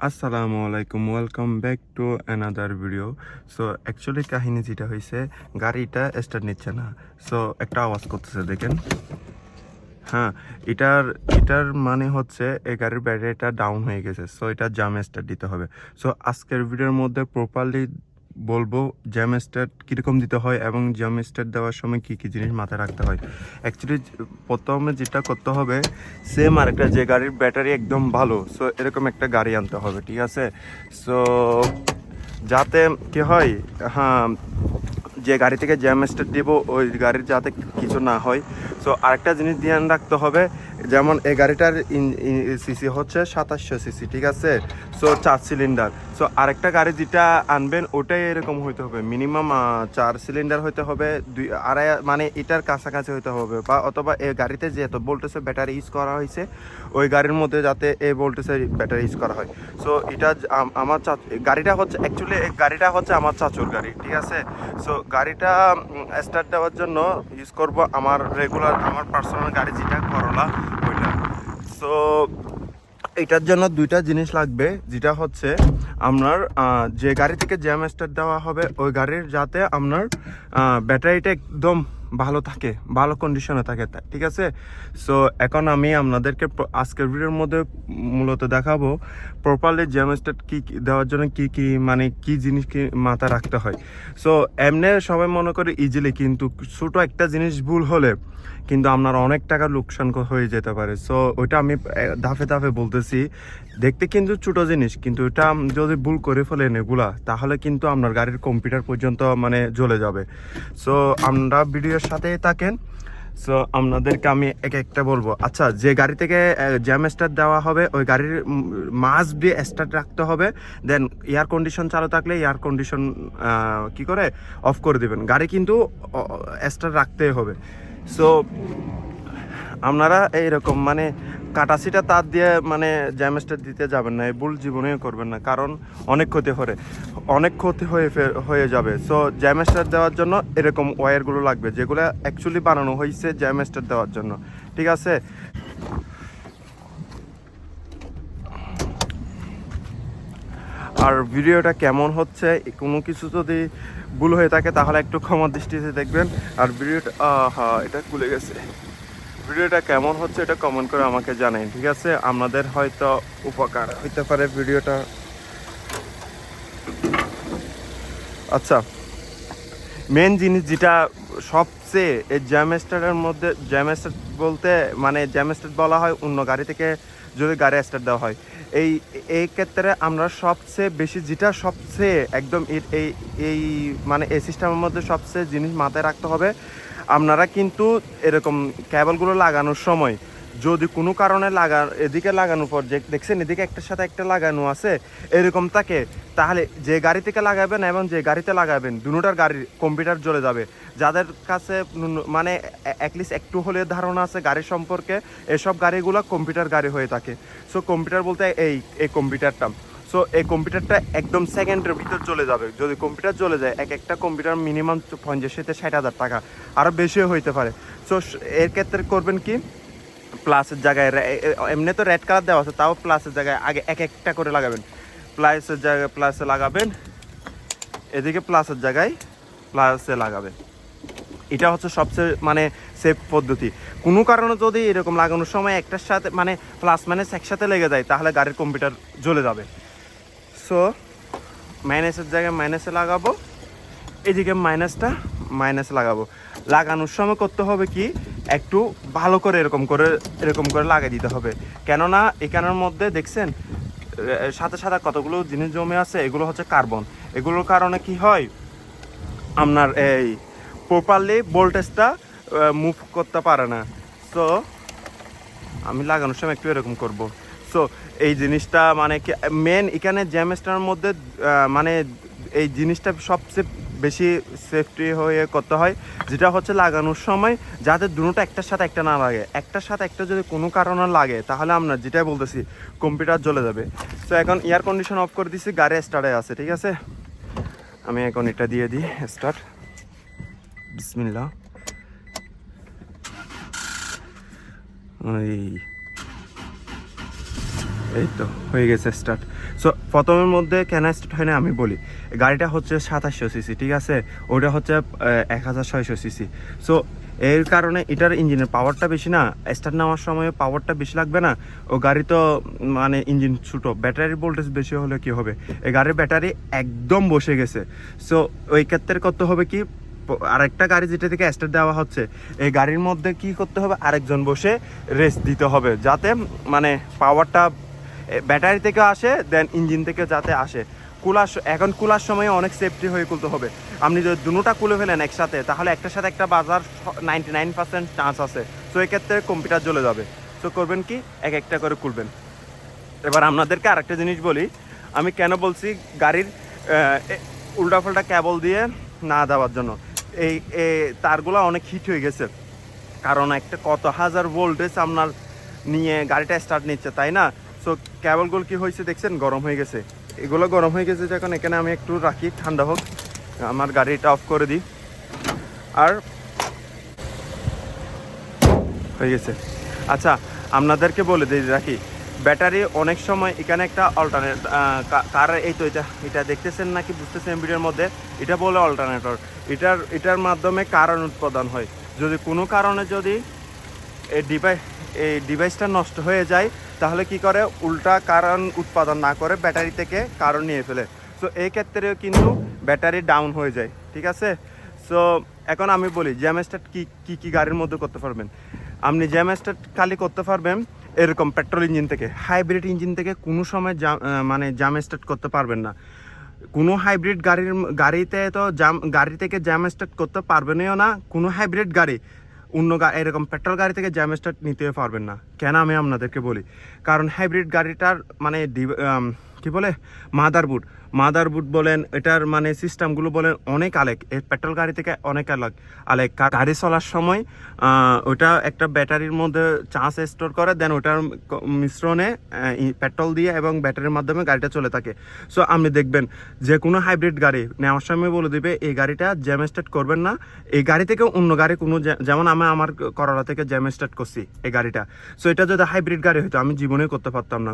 আসসালামু আলাইকুম, welcome back to another video. So actually কাহিনী যেটা হয়েছে, গাড়িটা স্টার্ট নিচ্ছে না। সো একটা আওয়াজ করতেছে, দেখেন। হ্যাঁ, এটার এটার মানে হচ্ছে এই গাড়ির ব্যাটারিটা ডাউন হয়ে গেছে। সো এটা জ্যাম স্টার্ট দিতে হবে। সো আজকের ভিডিওর মধ্যে প্রপারলি বলবো জ্যাম স্টার্ট কীরকম দিতে হয় এবং জ্যাম স্টার্ট দেওয়ার সময় কী কী জিনিস মাথায় রাখতে হয়। অ্যাকচুয়ালি প্রথমে যেটা করতে হবে, সেম আরেকটা যে গাড়ির ব্যাটারি একদম ভালো, সো এরকম একটা গাড়ি আনতে হবে, ঠিক আছে। সো যাতে কি হয়, হ্যাঁ, যে গাড়ি থেকে জ্যাম স্টার্ট দিব ওই গাড়ির যাতে কিছু না হয়। সো আরেকটা জিনিস ধ্যান রাখতে হবে, যেমন এই গাড়িটার সিসি হচ্ছে 2700 সিসি, ঠিক আছে। So 4 cylinder. সো আরেকটা গাড়ি যেটা আনবেন ওটাই এরকম হইতে হবে, মিনিমাম 4 সিলিন্ডার হইতে হবে, 2.5 মানে এটার কাছাকাছি হইতে হবে, বা অথবা এই গাড়িতে যে এত ভোল্টেজের ব্যাটারি ইউজ করা হয়েছে ওই গাড়ির মধ্যে যাতে এই ভোল্টেজের ব্যাটারি ইউজ করা হয়। সো এটা আমার গাড়িটা হচ্ছে অ্যাকচুয়ালি গাড়িটা হচ্ছে আমার চাচুর গাড়ি, ঠিক আছে। সো গাড়িটা স্টার্ট দেওয়ার জন্য ইউজ করব আমার রেগুলার আমার পার্সোনাল গাড়ি যেটা করলা ওইটা। সো এটার জন্য দুইটা জিনিস লাগবে, যেটা হচ্ছে আপনার যে গাড়ি থেকে জ্যাম স্টার্ট দেওয়া হবে ওই গাড়ির যাতে আপনার ব্যাটারিটা একদম ভালো থাকে, ভালো কন্ডিশনে থাকে, ঠিক আছে। সো এখন আমি আপনাদেরকে আজকের ভিডিওর মধ্যে মূলত দেখাবো প্রপারলি জ্যাম স্টার্ট কী দেওয়ার জন্য কি মানে কি জিনিস কি মাথায় রাখতে হয়। সো এমনি সবাই মনে করে ইজিলি, কিন্তু ছোটো একটা জিনিস ভুল হলে কিন্তু আপনার অনেক টাকা লোকসান হয়ে যেতে পারে। সো ওইটা আমি ধাপে ধাপে বলতেছি। দেখতে কিন্তু ছোটো জিনিস, কিন্তু এটা যদি ভুল করে ফেলেন এগুলা, তাহলে কিন্তু আপনার গাড়ির কম্পিউটার পর্যন্ত মানে জ্বলে যাবে। সো আমরা ভিডিওর সাথেই থাকেন। সো আপনাদেরকে আমি এক একটা বলবো। আচ্ছা, যে গাড়ি থেকে জ্যাম স্টার্ট দেওয়া হবে ওই গাড়ির মাস্ট বি স্টার্ট রাখতে হবে। দেন এয়ার কন্ডিশন চালু থাকলে এয়ার কন্ডিশন কি করে অফ করে দেবেন, গাড়ি কিন্তু স্টার্ট রাখতেই হবে। সো আপনারা এইরকম মানে কাটাছিটা তার দিয়ে মানে জ্যাম স্টার্ট দিতে যাবেন না, এই ভুল জীবনেও করবেন না, কারণ অনেক ক্ষতি হয়ে যাবে। সো জ্যাম স্টার্ট দেওয়ার জন্য এরকম ওয়্যারগুলো লাগবে, যেগুলো অ্যাকচুয়ালি বানানো হয়েছে জ্যাম স্টার্ট দেওয়ার জন্য, ঠিক আছে। আর ভিডিওটা কেমন হচ্ছে, কোনো কিছু যদি ভুল হয়ে থাকে তাহলে একটু ক্ষমা দৃষ্টিতে দেখবেন। আর ভিডিওটা হ্যাঁ, এটা খুলে গেছে। ভিডিওটা কেমন হচ্ছে এটা কমেন্ট করে আমাকে জানাই, ঠিক আছে। আপনাদের হয়তো উপকার হইতে পারে ভিডিওটা। আচ্ছা, মেন জিনিস যেটা সবচেয়ে এই জ্যাম স্টার্টের মধ্যে, জ্যাম স্টার্ট বলতে মানে জ্যাম স্টার্ট বলা হয় অন্য গাড়ি থেকে যদি গাড়ি স্টার্ট দেওয়া হয়, এই ক্ষেত্রে আমরা সবচেয়ে বেশি যেটা সবচেয়ে একদম এই এই মানে এই সিস্টেমের মধ্যে সবচেয়ে জিনিস মাথায় রাখতে হবে, আপনারা কিন্তু এরকম কেবলগুলো লাগানোর সময় যদি কোনো কারণে এদিকে লাগানোর পর যে দেখছেন এদিকে একটার সাথে একটা লাগানো আছে এরকম থাকে, তাহলে যে গাড়ি থেকে লাগাবেন এবং যে গাড়িতে লাগাবেন দুটোটার গাড়ির কম্পিউটার জ্বলে যাবে। যাদের কাছে মানে অ্যাটলিস্ট একটু হলে ধারণা আছে গাড়ি সম্পর্কে, এসব গাড়িগুলো কম্পিউটার গাড়ি হয়ে থাকে। সো কম্পিউটার বলতে এই কম্পিউটারটা। সো এই কম্পিউটারটা একদম সেকেন্ডের ভিতর চলে যাবে। যদি কম্পিউটার চলে যায়, একটা কম্পিউটার মিনিমাম 50 থেকে 60,000 টাকা, আরও বেশিও হইতে পারে। সো এর ক্ষেত্রে করবেন কি, প্লাসের জায়গায় এমনি তো রেড কালার দেওয়া আছে, তাও প্লাসের জায়গায় আগে একটা করে লাগাবেন। প্লাসের জায়গায় প্লাসে লাগাবেন, এদিকে প্লাসের জায়গায় প্লাসে লাগাবেন। এটা হচ্ছে সবচেয়ে মানে সেফ পদ্ধতি। কোনো কারণে যদি এরকম লাগানোর সময় একটার সাথে মানে প্লাস মাইনাস একসাথে লেগে যায়, তাহলে গাড়ির কম্পিউটার জ্বলে যাবে। সো মাইনাসের জায়গায় মাইনাসে লাগাবো, এদিকে মাইনাসে লাগাবো। লাগানোর সময় করতে হবে কি, একটু ভালো করে এরকম করে লাগিয়ে দিতে হবে। কেননা এখানের মধ্যে দেখছেন সাথে সাথে কতগুলো জিনিস জমে আছে, এগুলো হচ্ছে কার্বন। এগুলোর কারণে কি হয়, আপনার এই প্রপারলি ভোল্টেজটা মুভ করতে পারে না। সো আমি লাগানোর সময় একটু এরকম করব। সো এই জিনিসটা মানে মেন এখানে জ্যামস্টারের মধ্যে মানে এই জিনিসটা সবচেয়ে বেশি সেফটি হয়ে করতে হয়, যেটা হচ্ছে লাগানোর সময় যাতে দুটোটা একটার সাথে একটা না লাগে। একটার সাথে একটা যদি কোনো কারণে লাগে, তাহলে আমরা যেটাই বলতেছি কম্পিউটার জ্বলে যাবে। সো এখন এয়ার কন্ডিশন অফ করে দিচ্ছি, গাড়ি স্টার্টে আছে, ঠিক আছে। আমি এখন এটা দিয়ে দিই স্টার্ট, বিসমিল্লাহ। এই তো হয়ে গেছে স্টার্ট। সো প্রথমের মধ্যে কেন স্টার্ট হয় না আমি বলি। গাড়িটা হচ্ছে 2700 সিসি, ঠিক আছে, ওটা হচ্ছে 1600 সিসি। সো এর কারণে এটার ইঞ্জিনের পাওয়ারটা বেশি না, স্টার্ট নেওয়ার সময় পাওয়ারটা বেশি লাগবে না। ও গাড়ি তো মানে ইঞ্জিন ছোটো, ব্যাটারির ভোল্টেজ বেশি হলে কি হবে, এই গাড়ির ব্যাটারি একদম বসে গেছে। সো ওই ক্ষেত্রে করতে হবে কি, আরেকটা গাড়ি যেটা থেকে স্টার্ট দেওয়া হচ্ছে এই গাড়ির মধ্যে কি করতে হবে, আরেকজন বসে রেস্ট দিতে হবে, যাতে মানে পাওয়ারটা ব্যাটারি থেকে আসে, দেন ইঞ্জিন থেকে যাতে আসে। এখন কুলার সময় অনেক সেফটি হয়ে খুলতে হবে। আপনি যদি দুটোটা খুলে ফেলেন একসাথে, তাহলে একটার সাথে একটা বাজার 99% চান্স আছে। সো এক্ষেত্রে কম্পিউটার জ্বলে যাবে। সো করবেন কি, এক একটা করে খুলবেন। এবার আপনাদেরকে আরেকটা জিনিস বলি, আমি কেন বলছি গাড়ির উল্টাপাল্টা কেবল দিয়ে না দেওয়ার জন্য। এই তারগুলো অনেক হিট হয়ে গেছে, কারণ একটা কত হাজার ভোল্টেজ আপনার নিয়ে গাড়িটা স্টার্ট নিচ্ছে, তাই না? সো কেবলগুলো কি হয়েছে দেখছেন, গরম হয়ে গেছে। এগুলো গরম হয়ে গেছে যখন, এখানে আমি একটু রাখি ঠান্ডা হোক, আমার গাড়িটা অফ করে দিই। আর হয়ে গেছে। আচ্ছা, আপনাদেরকে বলে দিই রাখি, ব্যাটারি অনেক সময় এখানে একটা অল্টারনেট কার, এই তো এটা দেখতেছেন নাকি বুঝতেছেন ভিডিওর মধ্যে, এটা বলে অল্টারনেটর। এটার মাধ্যমে কারেন্ট উৎপাদন হয়। যদি কোনো কারণে যদি এই ডিভাইসটা নষ্ট হয়ে যায়, তাহলে কি করে, উল্টা কারেন্ট উৎপাদন না করে ব্যাটারি থেকে কারেন্ট নিয়ে ফেলে। সো এই ক্ষেত্রেও কিন্তু ব্যাটারি ডাউন হয়ে যায়, ঠিক আছে? সো এখন আমি বলি জ্যাম স্টার্ট কি গাড়ির মধ্যে করতে পারবেন। আপনি জ্যাম স্টার্ট খালি করতে পারবেন এরকম পেট্রোল ইঞ্জিন থেকে, হাইব্রিড ইঞ্জিন থেকে কোনো সময় মানে জ্যাম স্টার্ট করতে পারবেন না। কোনো হাইব্রিড গাড়িতে তো গাড়ি থেকে জ্যাম স্টার্ট করতে পারবেনও না। কোনো হাইব্রিড গাড়ি অন্য এরকম পেট্রোল গাড়ি থেকে জ্যাম স্টার্ট নিতে পারবেন না। কেন আমি আপনাদেরকে বলি, কারণ হাইব্রিড গাড়িটার মানে কি বলে, মাদারবোর্ড বলেন, এটার মানে সিস্টেমগুলো বলেন অনেক আলেক, এই পেট্রোল গাড়ি থেকে অনেক আলেক। গাড়ি চলার সময় ওটা একটা ব্যাটারির মধ্যে চার্জ স্টোর করে, দেন ওটার মিশ্রণে পেট্রোল দিয়ে এবং ব্যাটারির মাধ্যমে গাড়িটা চলে থাকে। সো আপনি দেখবেন যে কোনো হাইব্রিড গাড়ি নেওয়ার সময় বলে দিবে এই গাড়িটা জ্যাম স্টার্ট করবেন না। এই গাড়ি থেকে অন্য গাড়ি কোনো, যেমন আমি আমার করলা থেকে জ্যাম স্টার্ট করছি এই গাড়িটা। সো এটা যদি হাইব্রিড গাড়ি হইতো আমি জীবনে করতে পারতাম না,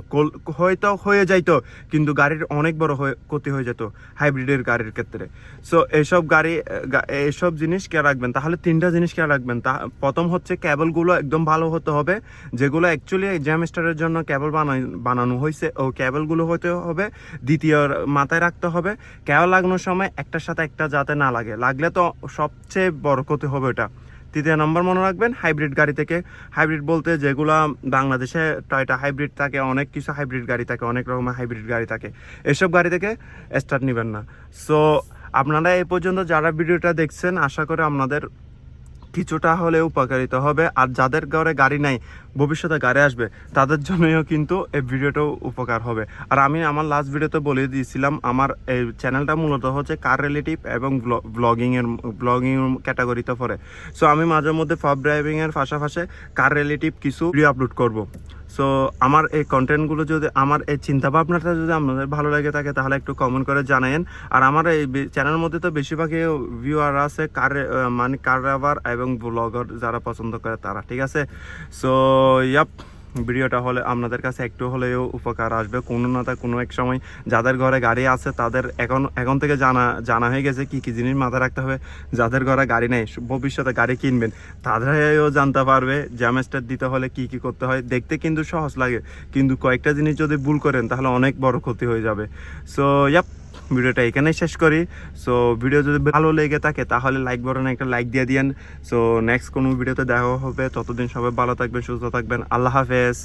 হয়তো হয়ে যাইতো, কিন্তু গাড়ির অনেক বড় ক্ষতি হয়ে যেত হাইব্রিডের গাড়ির ক্ষেত্রে। সো এইসব জিনিস খেয়াল রাখবেন। তাহলে তিনটা জিনিস খেয়াল রাখবেন। প্রথম হচ্ছে কেবলগুলো একদম ভালো হতে হবে, যেগুলো অ্যাকচুয়ালি জ্যাম স্টারের জন্য কেবল বানানো হয়েছে, ও কেবলগুলো হতে হবে। দ্বিতীয় মাথায় রাখতে হবে, কেবল লাগানোর সময় একটার সাথে একটা যাতে না লাগে, লাগলে তো সবচেয়ে বড় ক্ষতি হবে এটা। তৃতীয় নম্বর মনে রাখবেন, হাইব্রিড গাড়ি থেকে, হাইব্রিড বলতে যেগুলো বাংলাদেশে টয়টা হাইব্রিড থাকে, অনেক কিছু হাইব্রিড গাড়ি থাকে, অনেক রকমের হাইব্রিড গাড়ি থাকে, এসব গাড়ি থেকে স্টার্ট নেবেন না। সো আপনারা এই পর্যন্ত যারা ভিডিওটা দেখছেন, আশা করি আপনাদের কিছুটা হলে উপকারিত হবে। আর যাদের ঘরে গাড়ি নাই, ভবিষ্যতে গাড়ি আসবে, তাদের জন্যও কিন্তু এই ভিডিওটাও উপকার হবে। আর আমি আমার লাস্ট ভিডিওতে বলে দিয়েছিলাম, আমার এই চ্যানেলটা মূলত হচ্ছে কার রিলেটিভ এবং ব্লগিং ক্যাটাগরিতে পড়ে। সো আমি মাঝে মধ্যে ফাব ড্রাইভিংয়ের পাশাপাশি কার রিলেটিভ কিছু ভিডিও আপলোড করব। সো আমার এই কন্টেন্টগুলো যদি, আমার এই চিন্তাভাবনাটা যদি আপনাদের ভালো লেগে থাকে, তাহলে একটু কমেন্ট করে জানায়েন। আর আমার এই চ্যানেলের মধ্যে তো বেশিরভাগই ভিউয়ার আছে মানে কার রাভার এবং ব্লগার যারা পছন্দ করে তারা, ঠিক আছে? সো ইয়াপ, ভিডিওটা হলে আপনাদের কাছে একটু হলেও উপকার আসবে কোনো না কোনো এক সময়। যাদের ঘরে গাড়ি আছে তাদের এখন থেকে জানা হয়ে গেছে কি জিনিস মাথায় রাখতে হবে। যাদের ঘরে গাড়ি নেই, ভবিষ্যতে গাড়ি কিনবেন, তাদেরও জানতে পারবে জ্যাম স্টার্ট দিতে হলে কি করতে হয়। দেখতে কিন্তু সহজ লাগে, কিন্তু কয়েকটা জিনিস যদি ভুল করেন তাহলে অনেক বড় ক্ষতি হয়ে যাবে। সো ইয়াপ, ভিডিওটা এখানেই শেষ করি। সো ভিডিও যদি ভালো লেগে থাকে তাহলে লাইক বাটনে একটা লাইক দিয়ে দিন। সো নেক্সট কোনো ভিডিওতে দেখা হবে, ততদিন সবাই ভালো থাকবেন, সুস্থ থাকবেন। আল্লাহ হাফেজ।